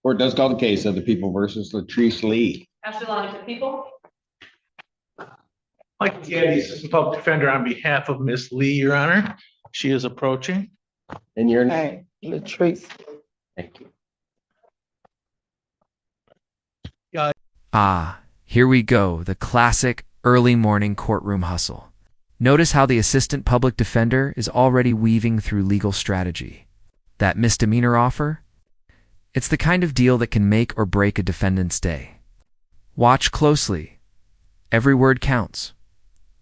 Court does call the case of the people versus Latrice Lee. Ashley for people. Mike Gaddy, Assistant Public Defender, on behalf of Miss Lee, Your Honor. She is approaching. And your name? Latrice. Thank you. Here we go, the classic early morning courtroom hustle. Notice how the assistant public defender is already weaving through legal strategy. That misdemeanor offer? It's the kind of deal that can make or break a defendant's day. Watch closely. Every word counts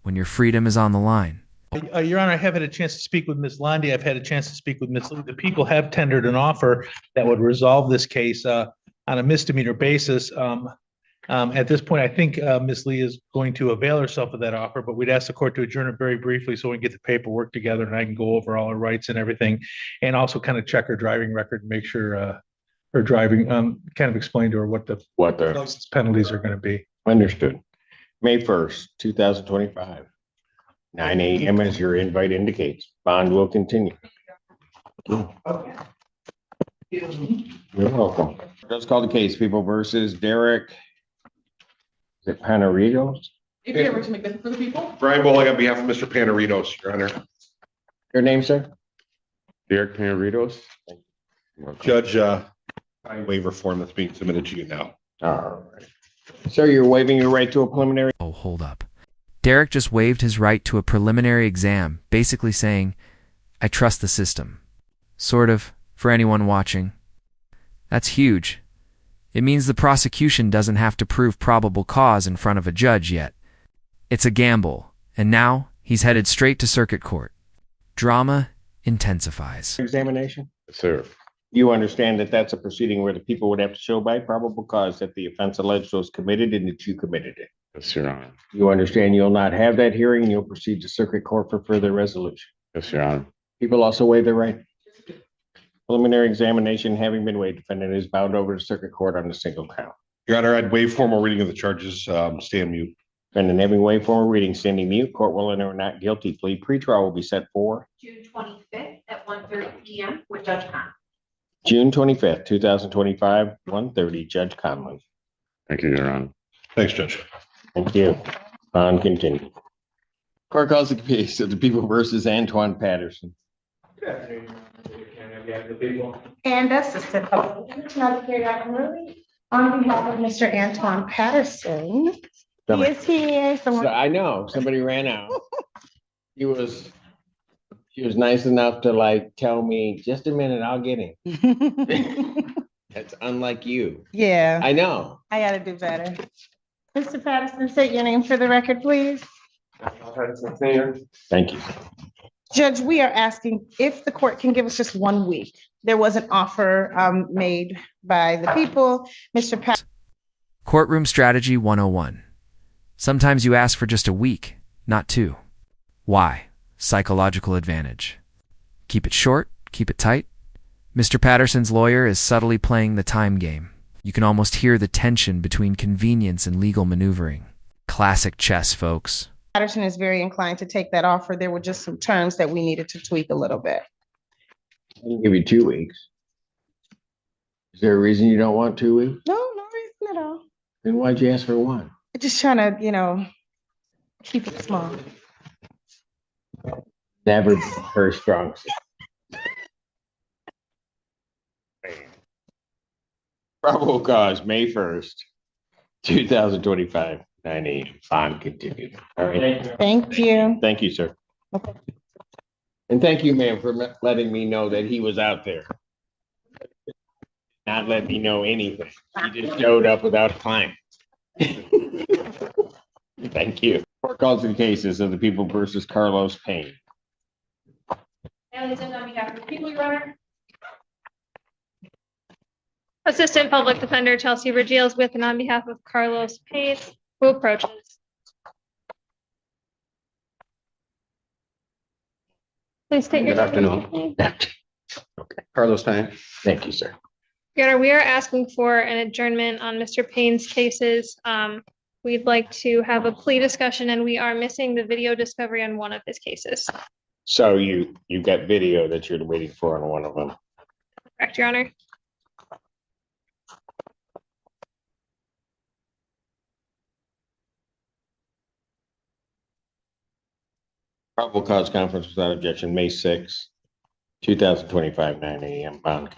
when your freedom is on the line. Your Honor, I have had a chance to speak with Ms. Landy. I've had a chance to speak with Ms. Lee. The people have tendered an offer that would resolve this case on a misdemeanor basis. At this point, I think Ms. Lee is going to avail herself of that offer, but we'd ask the court to adjourn it very briefly so we can get the paperwork together and I can go over all her rights and everything, and also kind of check her driving record and make sure her driving, kind of explain to her what the license penalties are going to be. Understood. May 1st, 2025, 9 a.m. as your invite indicates. Bond will continue. Okay. You're welcome. Let's call the case. People versus Derek. Is it Panaritos? If you're ever to make this for the people. Brian Bullock on behalf of Mr. Panaritos, Your Honor. Your name, sir? Derek Panaritos. Judge, waiver form that's being submitted to you now. All right. Sir, you're waiving your right to a preliminary. Oh, hold up. Derek just waived his right to a preliminary exam, basically saying, I trust the system. Sort of, for anyone watching. That's huge. It means the prosecution doesn't have to prove probable cause in front of a judge yet. It's a gamble, and now he's headed straight to circuit court. Drama intensifies. Examination? Yes, sir. You understand that that's a proceeding where the people would have to show by probable cause that the offense alleged was committed and that you committed it. Yes, Your Honor. You understand you'll not have that hearing and you'll proceed to circuit court for further resolution. Yes, Your Honor. People also waive their right. Preliminary examination having been waived, defendant is bound over to circuit court on a single count. Your Honor, I'd waive formal reading of the charges, stand mute. Defendant having waived formal reading, standing mute, court will enter a not guilty plea. Pretrial will be set for June 25th at 1:30 p.m. with Judge Conley. June 25th, 2025, 1:30, Judge Conley. Thank you, Your Honor. Thanks, Judge. Thank you. Bond continued. Court calls the case of the people versus Antoine Patterson. Good afternoon. The people. And Assistant Public Defender, on behalf of Mr. Antoine Patterson. He is here. So I know somebody ran out. She was nice enough to like tell me, just a minute, I'll get him. That's unlike you. Yeah, I know. I gotta do better. Mr. Patterson, state your name for the record, please. Thank you. Judge, we are asking if the court can give us just 1 week. There was an offer made by the people. Mr. Patterson. Courtroom Strategy 101. Sometimes you ask for just a week, not 2. Why? Psychological advantage. Keep it short, keep it tight. Mr. Patterson's lawyer is subtly playing the time game. You can almost hear the tension between convenience and legal maneuvering. Classic chess, folks. Patterson is very inclined to take that offer. There were just some terms that we needed to tweak a little bit. I can give you 2 weeks. Is there a reason you don't want 2 weeks? No reason at all. Then why'd you ask for 1? Just trying to, keep it small. Never her strong suit. Probable cause, May 1st, 2025, 9 a.m. Bond continued. All right. Thank you. Thank you, sir. Okay. And thank you, ma'am, for letting me know that he was out there. Not letting me know anything. He just showed up without a client. Thank you. Court calls the cases of the people versus Carlos Payne. And it's on behalf of the people, Your Honor. Assistant Public Defender Chelsea Regiles with and on behalf of Carlos Payne, who approaches. Please state your Good name. afternoon. Okay. Carlos Payne. Thank you, sir. Your Honor, we are asking for an adjournment on Mr. Payne's cases. We'd like to have a plea discussion and we are missing the video discovery on one of his cases. So you got video that you're waiting for on one of them. Correct, Your Honor. Probable cause conference without objection, May 6, 2025, 9 a.m. Bond.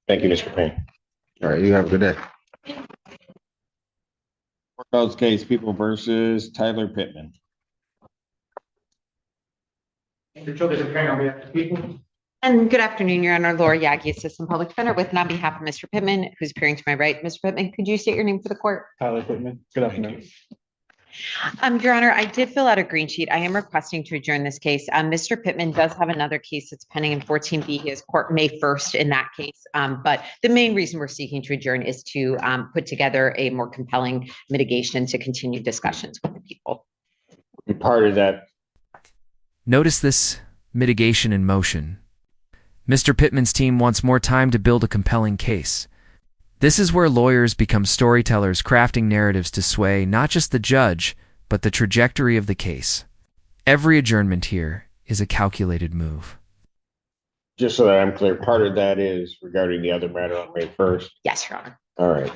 Thank you, Mr. Payne. All right, you have a good day. Court calls case People versus Tyler Pitman. And good afternoon, Your Honor. Laura Yagi, Assistant Public Defender, with and on behalf of Mr. Pitman, who's appearing to my right. Mr. Pitman, could you state your name for the court? Tyler Pitman. Good afternoon. Your Honor, I did fill out a green sheet. I am requesting to adjourn this case. Mr. Pitman does have another case that's pending in 14B. His court May 1st in that case. But the main reason we're seeking to adjourn is to put together a more compelling mitigation to continue discussions with the people. Part of that. Notice this mitigation in motion. Mr. Pittman's team wants more time to build a compelling case. This is where lawyers become storytellers, crafting narratives to sway not just the judge, but the trajectory of the case. Every adjournment here is a calculated move. Just so that I'm clear, part of that is regarding the other matter on May 1st. Yes, Your Honor. All right.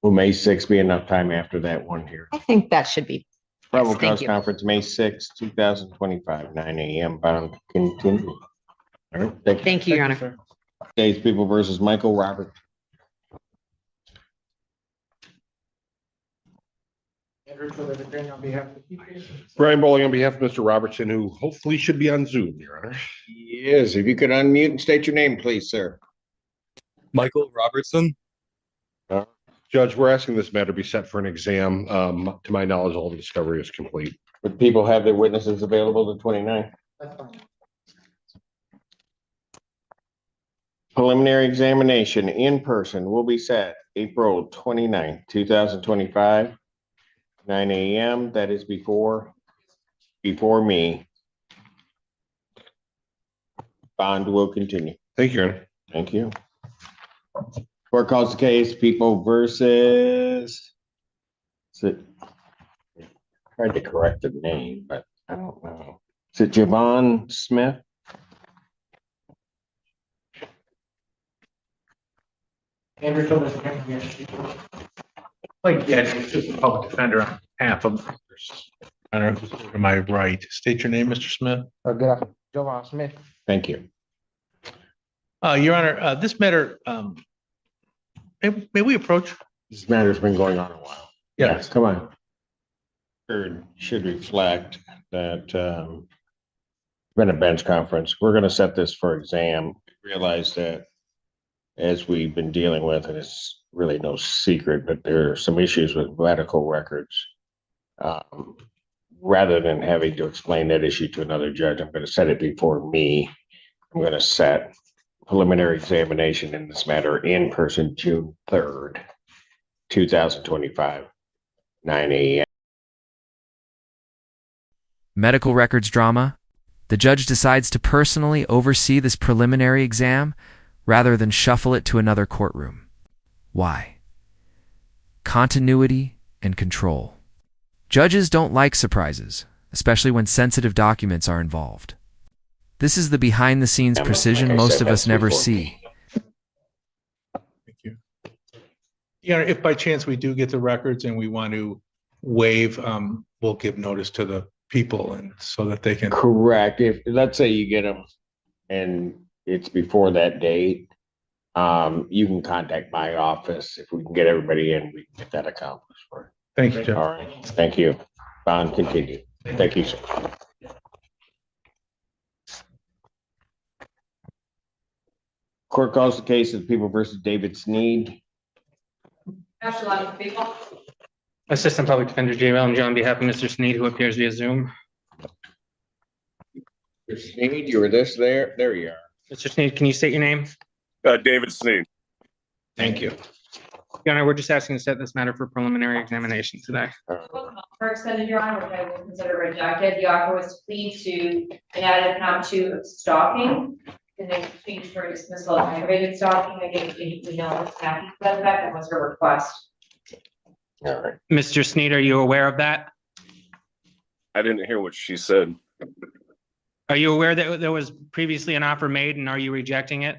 Will May 6th be enough time after that one here? I think that should be. Probable thank cause you. conference, May 6, 2025, 9 a.m. Bound continue. All right, thank you. Thank you, Your Honor. Case People versus Michael Robert. Brian Bowling on behalf of Mr. Robertson, who hopefully should be on Zoom, Your Honor. Yes, if you could unmute and state your name, please, sir. Michael Robertson. Judge, we're asking this matter be set for an exam. To my knowledge, all the discovery is complete. Would people have their witnesses available the 29th? Preliminary examination in person will be set April 29th, 2025, 9 a.m. That is before me. Bond will continue. Thank you, Your Honor. Thank you. Court calls the case People versus. Is it? Tried to correct the name, but I don't know. Is it Javon Smith? Like, yeah, it's just a public defender on behalf of. I don't know who's to my right. State your name, Mr. Smith. Good afternoon, Javon Smith. Thank you. Your Honor, this matter, may we approach? This matter's been going on a while. Yes. Come on. Should reflect that been a bench conference. We're going to set this for exam. Realize that as we've been dealing with, and it's really no secret, but there are some issues with medical records. Rather than having to explain that issue to another judge, I'm going to set it before me. I'm going to set preliminary examination in this matter in person June 3rd, 2025, 9 a.m. Medical records drama. The judge decides to personally oversee this preliminary exam rather than shuffle it to another courtroom. Why? Continuity and control. Judges don't like surprises, especially when sensitive documents are involved. This is the behind-the-scenes precision Like I most said, of us that's never before see. me. Thank you. Yeah, if by chance we do get the records and we want to waive, we'll give notice to the people and so that they can. Correct. If, let's say you get them and it's before that date, you can contact my office. If we can get everybody in, we can get that accomplished for you. Thank you, Judge. All right. Thank you. Bond continue. Thank you, sir. Court calls the case of People versus David Sneed. Assistant Public Defender Javon Smith on behalf of Mr. Sneed, who appears via Zoom. Mr. Sneed, you were there. There you are. Mr. Sneed, can you state your name? David Sneed. Thank you. Your Honor, we're just asking to set this matter for preliminary examination today. For extended, Your Honor, which I will consider rejected, the offer was to plead to an added count 2 of stalking. And then change for dismissal of aggravated stalking. I gave you know what's happening to that effect. That was her request. All right. Mr. Sneed, are you aware of that? I didn't hear what she said. Are you aware that there was previously an offer made and are you rejecting it?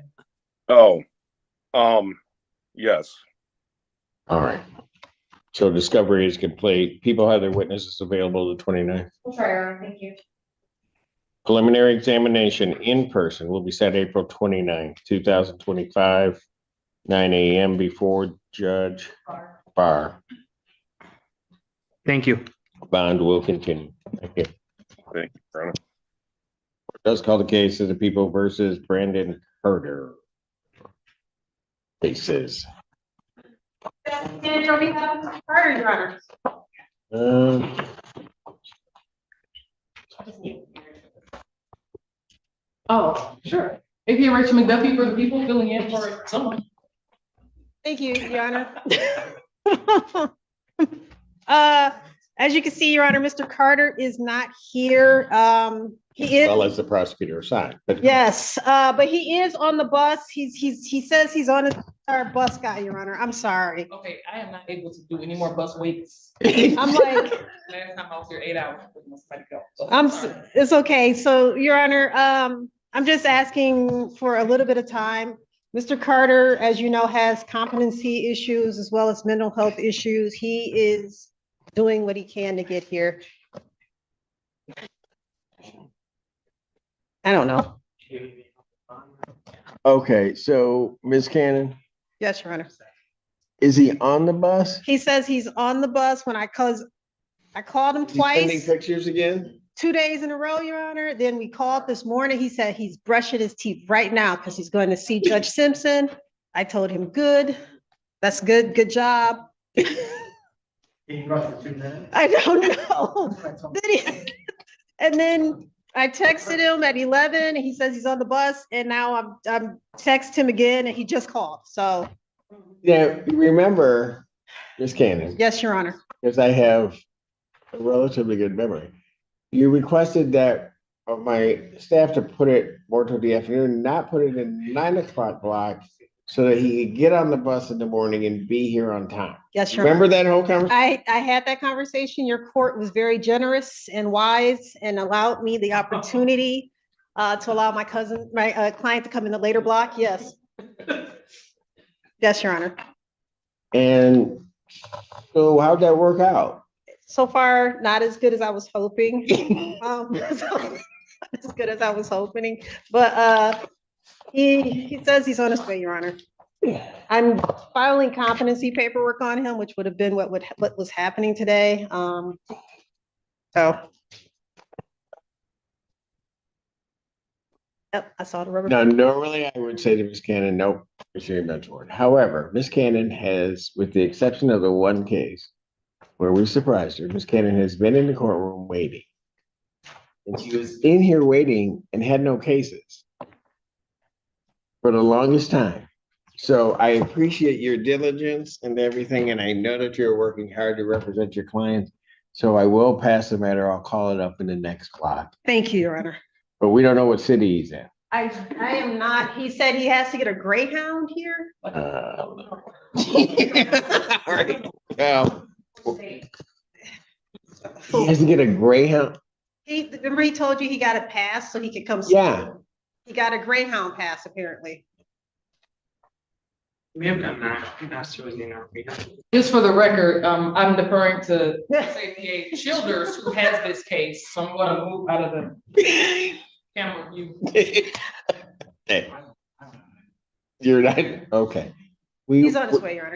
Oh, Yes. All right. So discovery is complete. People have their witnesses available the 29th. We'll try our, thank you. Preliminary examination in person will be set April 29th, 2025, 9 a.m. before Judge Barr. Thank you. Bond will continue. Thank you. Thank you, Your Honor. Does call the case of the people versus Brandon Herder. Cases. Senator, we have Carter, Your Honor. Oh, sure. AP Rachel McDuffie for the people filling in for someone. Thank you, Your Honor. As you can see, Your Honor, Mr. Carter is not here. He is. Well, as the prosecutor assigned, but Yes, but he is on the bus. He says he's on our bus guy, Your Honor. I'm sorry. Okay, I am not able to do any more bus waits. I'm like, Last time I was here 8 hours. Somebody go. So, I'm, sorry. it's okay. So, Your Honor, I'm just asking for a little bit of time. Mr. Carter, as you know, has competency issues as well as mental health issues. He is doing what he can to get here. I don't know. okay, so Ms. Cannon, Yes, Your Honor. is he on the bus? He says he's on the bus when I called him Is he sending twice, pictures again? 2 days in a row, Your Honor. Then we called this morning. He said he's brushing his teeth right now because he's going to see Judge Simpson. I told him, good. That's good. Good job. I don't know. And then I texted him at 11 and he says he's on the bus, and now I'm text him again and he just called. So. Yeah, remember, Ms. Cannon, Yes, Your Honor. because I have a relatively good memory. You requested that of my staff to put it more to the afternoon, not put it in 9 o'clock block so that he could get on the bus in the morning and be here on time. Yes, Your Remember Honor. that whole conversation? I had that conversation. Your court was very generous and wise and allowed me the opportunity to allow my client to come in the later block. Yes. Yes, Your Honor. And so how'd that work out? So far, not as good as I was hoping. As good as I was hoping, but he says he's on his way, Your Honor. I'm filing competency paperwork on him, which would have been what was happening today. So. Yep, I saw the rubber. Now, normally I would say to Ms. Cannon, nope, you're not for it. However, Ms. Cannon has, with the exception of the one case where we surprised her, Ms. Cannon has been in the courtroom waiting. And she was in here waiting and had no cases for the longest time. So I appreciate your diligence and everything, and I know that you're working hard to represent your clients. So I will pass the matter. I'll call it up in the next block. Thank you, Your Honor. But we don't know what city he's in. I am not, he said he has to get a Greyhound here. All right. Well, he has to get a Greyhound. Remember he told you he got a pass so he could come. Yeah. He got a Greyhound pass apparently. We have done that. That's really enough. Just for the record, I'm deferring to APA Childers, who has this case, so I'm gonna move out of the camera view. Hey. You're not, okay. He's on his way, Your Honor.